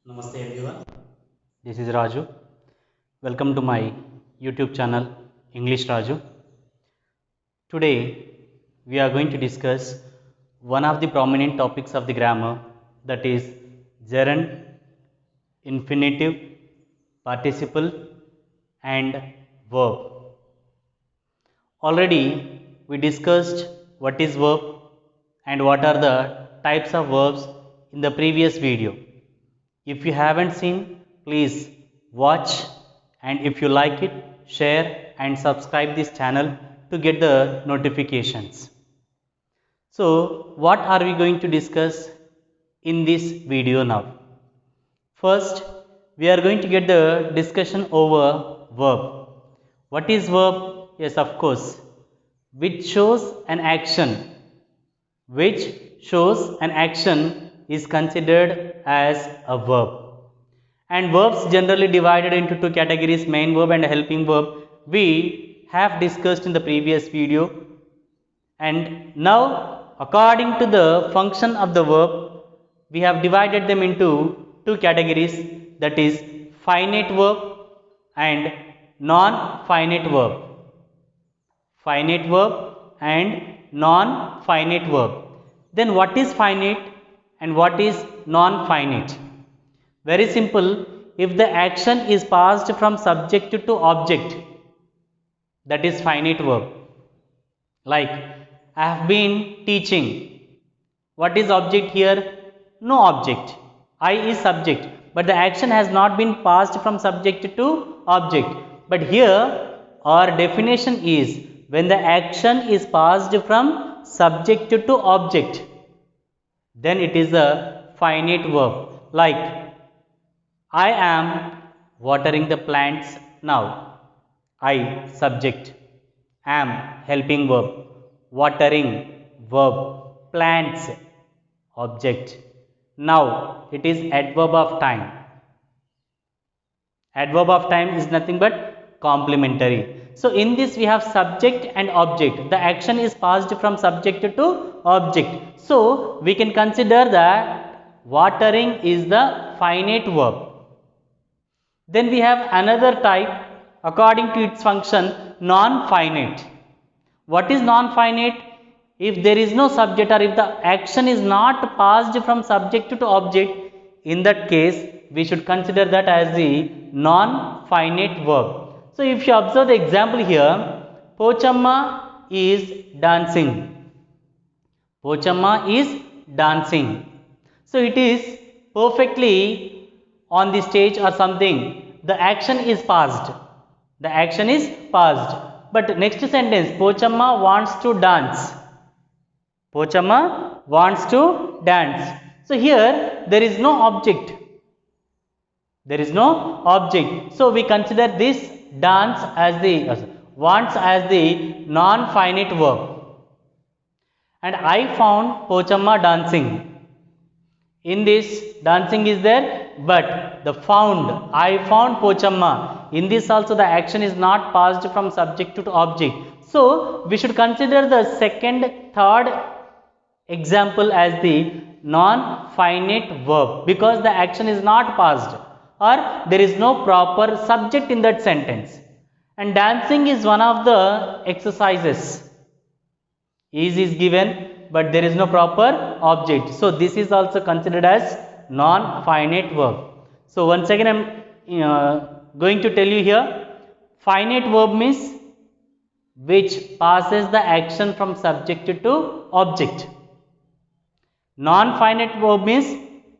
Namaste everyone. This is Raju. Welcome to my YouTube channel English Raju. Today we are going to discuss one of the prominent topics of the grammar, that is gerund, infinitive, participle and verb. Already we discussed what is verb and what are the types of verbs in the previous video. If you haven't seen, please watch, and if you like it, share and subscribe this channel to get the notifications. So, what are we going to discuss in this video now? First, we are going to get the discussion over verb. What is verb? Yes, of course, which shows an action. Which shows an action is considered as a verb. And verbs generally divided into two categories, main verb and helping verb. We have discussed in the previous video. And now, according to the function of the verb, we have divided them into two categories, that is finite verb and non-finite verb. Finite verb and non-finite verb. Then what is finite and what is non-finite? Very simple. If the action is passed from subject to object, that is finite verb. Like, I have been teaching. What is object here? No object. I is subject, but the action has not been passed from subject to object. But here our definition is when the action is passed from subject to object, then it is a finite verb. Like, I am watering the plants now. I subject, am helping verb, watering verb, plants object. Now it is adverb of time. Adverb of time is nothing but complementary. So in this we have subject and object. The action is passed from subject to object. So we can consider that watering is the finite verb. Then we have another type according to its function, non-finite. What is non-finite? If there is no subject or if the action is not passed from subject to object, in that case we should consider that as the non-finite verb. So if you observe the example here, Pochamma is dancing. Pochamma is dancing. So it is perfectly on the stage or something. The action is passed. The action is passed. But next sentence, Pochamma wants to dance. Pochamma wants to dance. So here there is no object. There is no object. So we consider this dance as the wants as the non-finite verb. And I found Pochamma dancing. In this, dancing is there, but the found, I found Pochamma. In this also the action is not passed from subject to object. So we should consider the second, third example as the non-finite verb, because the action is not passed or there is no proper subject in that sentence. And dancing is one of the exercises. Is given, but there is no proper object. So this is also considered as non-finite verb. So once again I am going to tell you here, finite verb means which passes the action from subject to object. Non-finite verb means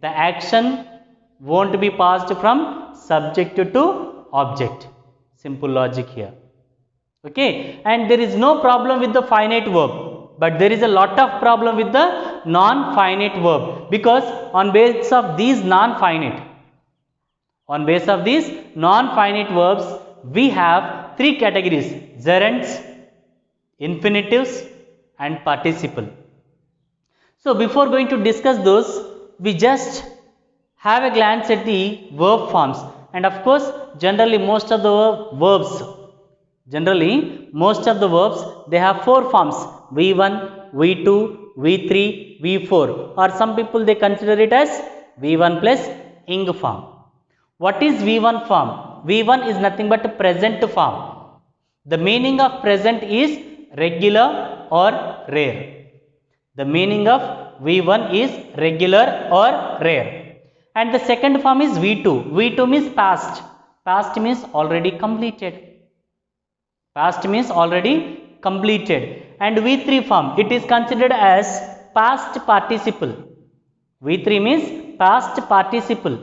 the action won't be passed from subject to object. Simple logic here. Okay, and there is no problem with the finite verb, but there is a lot of problem with the non-finite verb, because on base of these non-finite verbs we have three categories: gerunds, infinitives and participle. So before going to discuss those, we just have a glance at the verb forms. And of course, generally most of the verbs, they have four forms: V1, V2, V3, V4, or some people they consider it as V1 plus ing form. What is V1 form? V1 is nothing but present form. The meaning of present is regular or rare. The meaning of V1 is regular or rare. And the second form is V2. V2 means past. Past means already completed. Past means already completed. And V3 form, it is considered as past participle. V3 means past participle.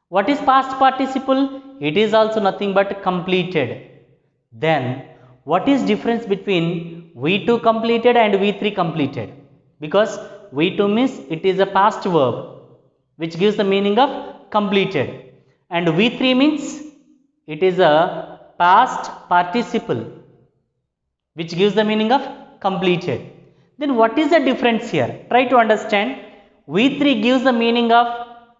What is past participle? It is also nothing but completed. Then what is difference between V2 completed and V3 completed? Because V2 means it is a past verb which gives the meaning of completed, and V3 means it is a past participle which gives the meaning of completed. Then what is the difference here? Try to understand. V3 gives the meaning of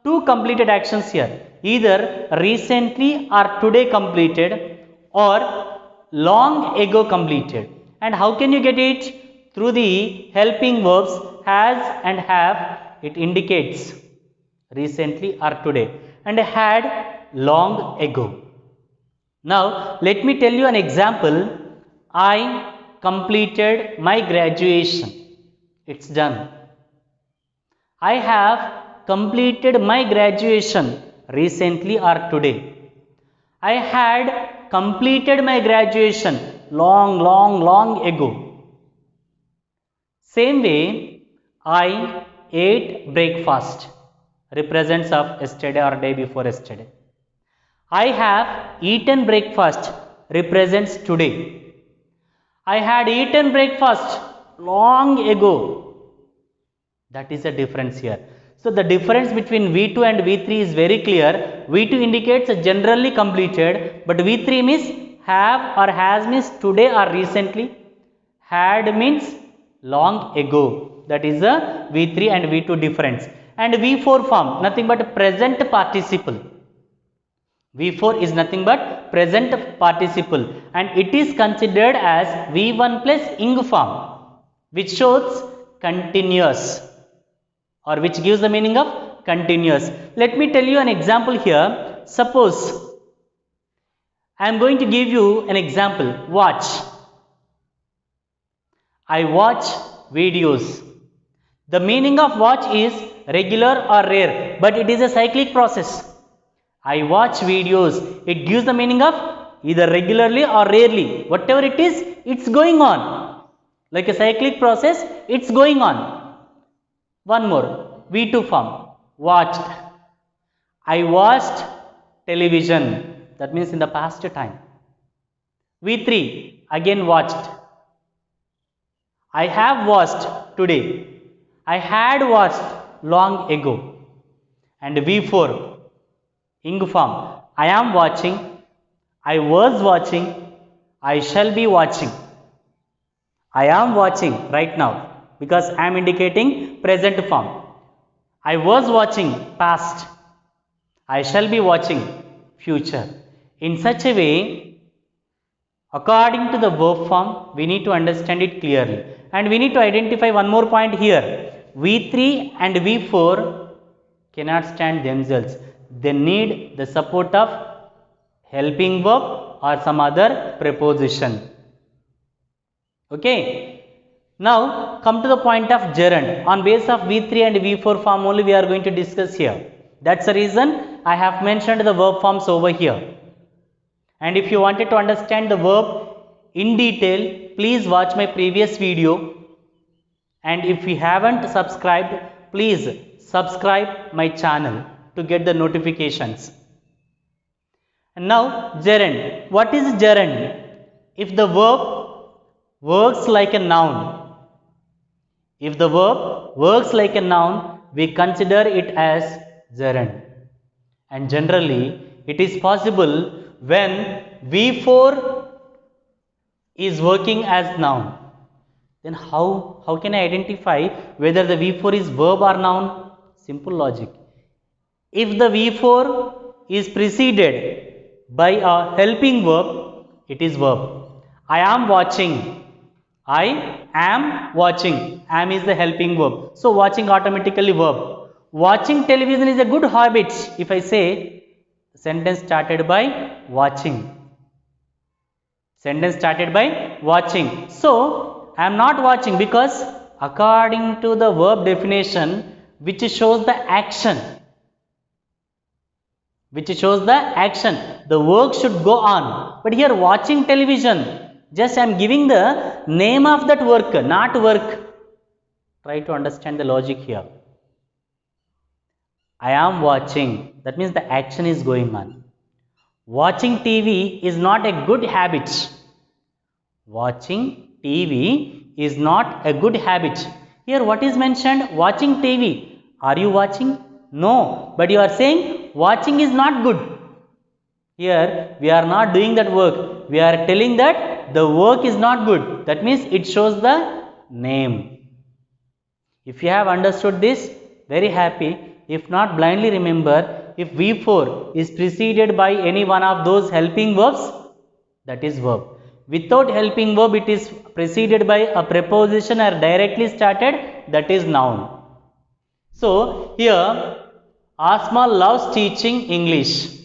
two completed actions here, either recently or today completed or long ago completed. And how can you get it? Through the helping verbs has and have. It indicates recently or today, and had long ago. Now let me tell you an example. I completed my graduation. It's done. I have completed my graduation recently or today. I had completed my graduation long ago. Same way, I ate breakfast represents of yesterday or day before yesterday. I have eaten breakfast represents today. I had eaten breakfast long ago. That is the difference here. So the difference between V2 and V3 is very clear. V2 indicates generally completed, but V3 means have or has means today or recently. Had means long ago. That is the V3 and V2 difference. And V4 form, nothing but present participle. V4 is nothing but present participle, and it is considered as V1 plus ing form, which shows continuous, or which gives the meaning of continuous. Let me tell you an example here. Suppose I am going to give you an example. Watch. I watch videos. The meaning of watch is regular or rare, but it is a cyclic process. I watch videos. It gives the meaning of either regularly or rarely. Whatever it is, it's going on. Like a cyclic process, it's going on. One more, V2 form, watched. I watched television. That means in the past time. V3, again watched. I have watched today. I had watched long ago. And V4, ing form, I am watching, I was watching, I shall be watching. I am watching right now because I am indicating present form. I was watching past. I shall be watching future. In such a way, according to the verb form, we need to understand it clearly. And we need to identify one more point here. V3 and V4 cannot stand themselves. They need the support of helping verb or some other preposition. Okay. Now come to the point of gerund. On base of V3 and V4 form only we are going to discuss here. That's the reason I have mentioned the verb forms over here. And if you wanted to understand the verb in detail, please watch my previous video. And if you haven't subscribed, please subscribe my channel to get the notifications. And now gerund. What is gerund? If the verb works like a noun, if the verb works like a noun, we consider it as gerund. And generally, it is possible when V4 is working as noun. Then how can I identify whether the V4 is verb or noun? Simple logic. If the V4 is preceded by a helping verb, it is verb. I am watching. I am watching. Am is the helping verb. So watching automatically verb. Watching television is a good habit. If I say sentence started by watching. Sentence started by watching. So, I am not watching because according to the verb definition, which shows the action, the work should go on. But here watching television, just I am giving the name of that work, not work. Try to understand the logic here. I am watching, that means the action is going on. Watching TV is not a good habit. Watching TV is not a good habit. Here what is mentioned? Watching TV. Are you watching? No. But you are saying watching is not good. Here we are not doing that work. We are telling that the work is not good. That means it shows the name. If you have understood this, very happy. If not, blindly remember, if V4 is preceded by any one of those helping verbs, that is verb. Without helping verb, it is preceded by a preposition or directly started, that is noun. So, here, Asma loves teaching English.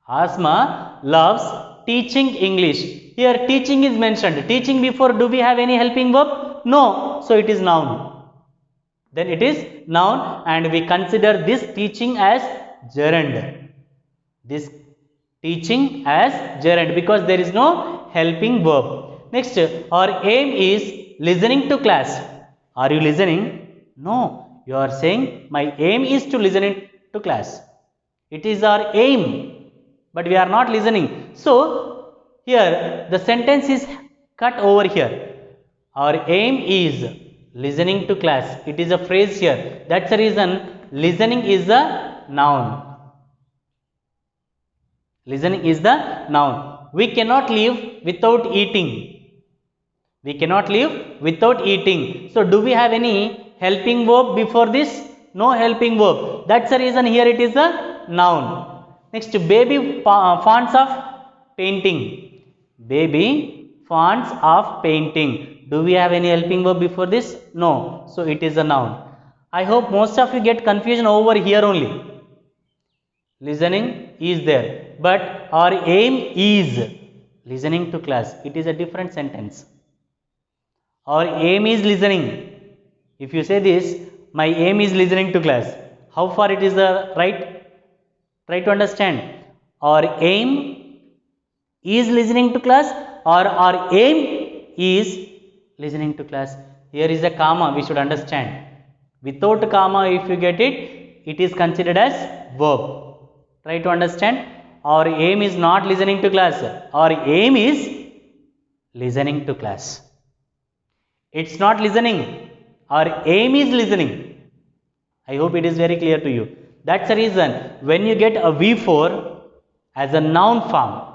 Asma loves teaching English. Here, teaching is mentioned. Teaching before, do we have any helping verb? No. So, it is noun. Then it is noun and we consider this teaching as gerund. This teaching as gerund because there is no helping verb. Next, our aim is listening to class. Are you listening? No. You are saying my aim is to listen to class. It is our aim, but we are not listening. So, here the sentence is cut over here. Our aim is listening to class. It is a phrase here. That's the reason listening is the noun. Listening is the noun. We cannot live without eating. We cannot live without eating. So, do we have any helping verb before this? No helping verb. That's the reason here it is a noun. Next, baby fonts of painting. Baby fonts of painting. Do we have any helping verb before this? No. So, it is a noun. I hope most of you get confusion over here only. Listening is there. But our aim is listening to class. It is a different sentence. Our aim is listening. If you say this, my aim is listening to class. How far it is the right? Try to understand. Our aim is listening to class or our aim is listening to class. Here is a comma, we should understand. Without comma, if you get it, it is considered as verb. Try to understand. Our aim is not listening to class. Our aim is listening to class. It's not listening. Our aim is listening. I hope it is very clear to you. That's the reason when you get a V4 as a noun form,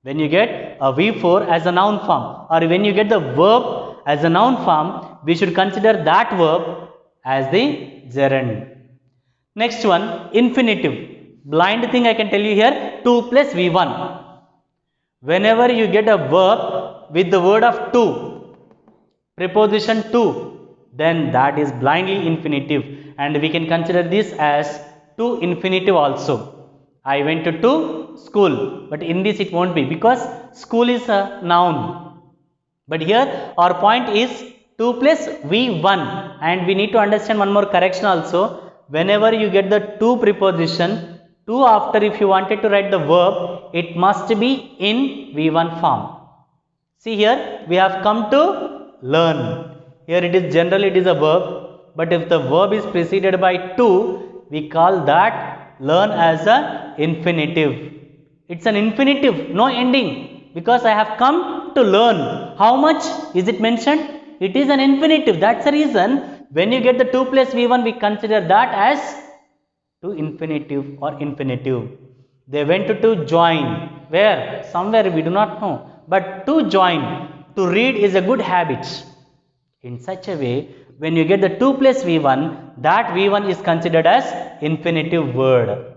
when you get a V4 as a noun form or when you get the verb as a noun form, we should consider that verb as the gerund. Next one, infinitive. Blind thing I can tell you here, 2 plus V1. Whenever you get a verb with the word of to, preposition to, then that is blindly infinitive and we can consider this as to infinitive also. I went to school, but in this it won't be because school is a noun. But here our point is 2 plus V1 and we need to understand one more correction also. Whenever you get the to preposition, to after if you wanted to write the verb, it must be in V1 form. See here, we have come to learn. Here it is generally it is a verb, but if the verb is preceded by to, we call that learn as a infinitive. It's an infinitive, no ending, because I have come to learn. How much is it mentioned? It is an infinitive. That's the reason when you get the 2 plus V1, we consider that as to infinitive or infinitive. They went to join. Where? Somewhere we do not know. But to join, to read is a good habit. In such a way, when you get the 2 plus V1, that V1 is considered as infinitive word.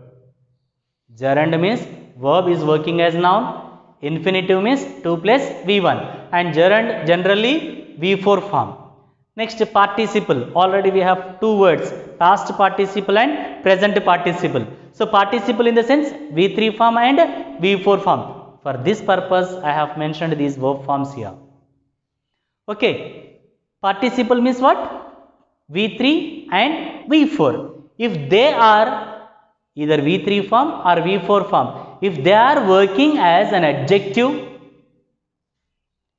Gerund means verb is working as noun. Infinitive means 2 plus V1. And gerund generally V4 form. Next, participle. Already we have two words, past participle and present participle. So participle in the sense V3 form and V4 form. For this purpose I have mentioned these verb forms here. Okay, participle means what? V3 and V4. If they are either V3 form or V4 form, if they are working as an adjective,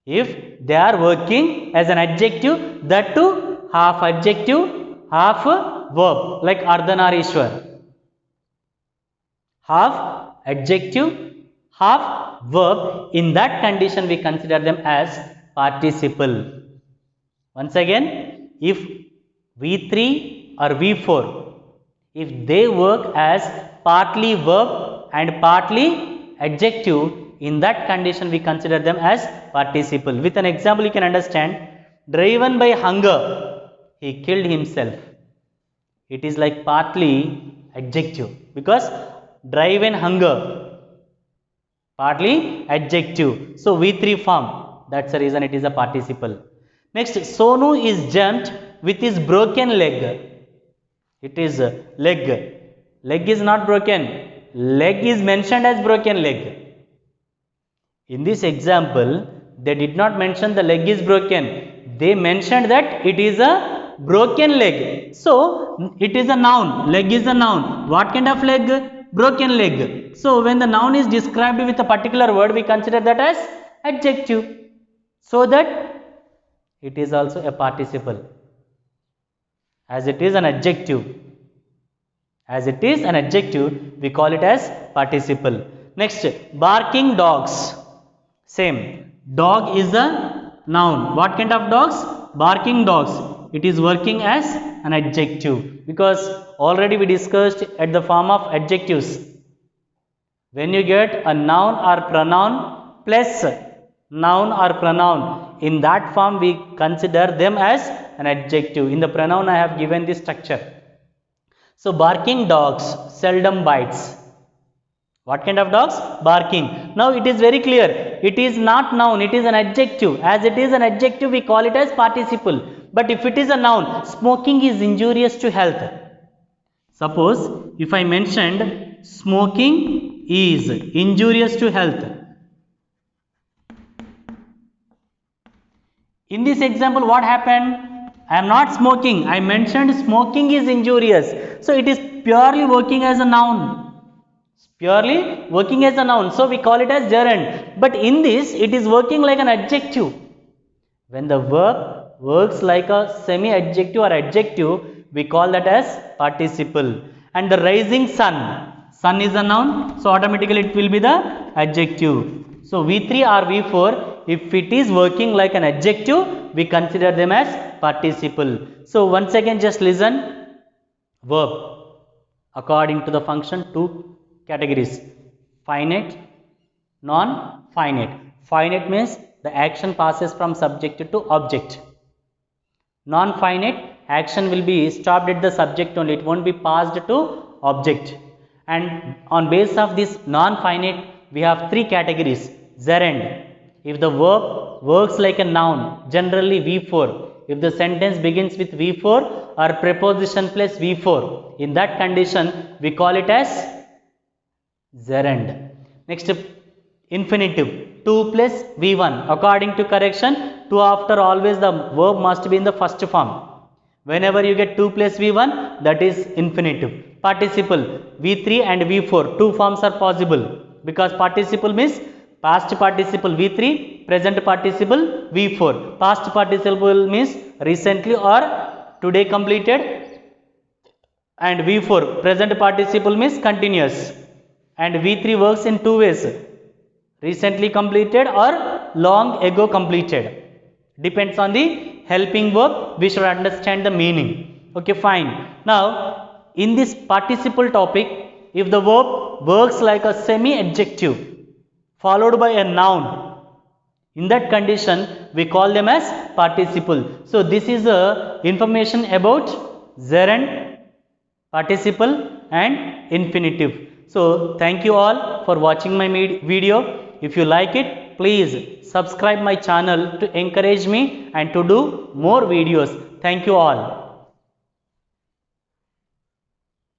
if they are working as an adjective, that too half adjective, half verb, like Ardhanarishwar. Half adjective, half verb, in that condition we consider them as participle. Once again, if V3 or V4, if they work as partly verb and partly adjective, in that condition we consider them as participle. With an example you can understand. Driven by hunger, he killed himself. It is like partly adjective because driven hunger, partly adjective. So V3 form, that's the reason it is a participle. Next, Sonu is jumped with his broken leg. It is leg. Leg is not broken. Leg is mentioned as broken leg. In this example, they did not mention the leg is broken. They mentioned that it is a broken leg. So, it is a noun. Leg is a noun. What kind of leg? Broken leg. So, when the noun is described with a particular word, we consider that as adjective. So that it is also a participle. As it is an adjective. As it is an adjective, we call it as participle. Next, barking dogs. Same. Dog is a noun. What kind of dogs? Barking dogs. It is working as an adjective because already we discussed at the form of adjectives. When you get a noun or pronoun plus noun or pronoun, in that form we consider them as an adjective. In the pronoun I have given this structure. So barking dogs seldom bites. What kind of dogs? Barking. Now it is very clear. It is not noun, it is an adjective. As it is an adjective, we call it as participle. But if it is a noun, smoking is injurious to health. Suppose if I mentioned smoking is injurious to health. In this example, what happened? I am not smoking. I mentioned smoking is injurious. So it is purely working as a noun. Purely working as a noun. So we call it as gerund. But in this, it is working like an adjective. When the verb works like a semi-adjective or adjective, we call that as participle. And the rising sun. Sun is a noun. So automatically it will be the adjective. So V3 or V4, if it is working like an adjective, we consider them as participle. So once again just listen. Verb. According to the function, two categories: finite, non-finite. Finite means the action passes from subject to object. Non-finite, action will be stopped at the subject only, it won't be passed to object. And on basis of this non-finite, we have three categories. Gerund. If the verb works like a noun, generally V4. If the sentence begins with V4 or preposition plus V4, in that condition we call it as gerund. Next, infinitive. 2 plus V1. According to correction, 2 after always the verb must be in the first form. Whenever you get 2 plus V1, that is infinitive. Participle. V3 and V4. Two forms are possible. Because participle means past participle V3, present participle V4. Past participle means recently or today completed, and V4 present participle means continuous. And V3 works in two ways: recently completed or long ago completed. Depends on the helping verb. We should understand the meaning. Okay, fine. Now, in this participle topic, if the verb works like a semi-adjective followed by a noun, in that condition we call them as participle. So this is the information about gerund, participle and infinitive. So thank you all for watching my video. If you like it, please subscribe my channel to encourage me and to do more videos. Thank you all.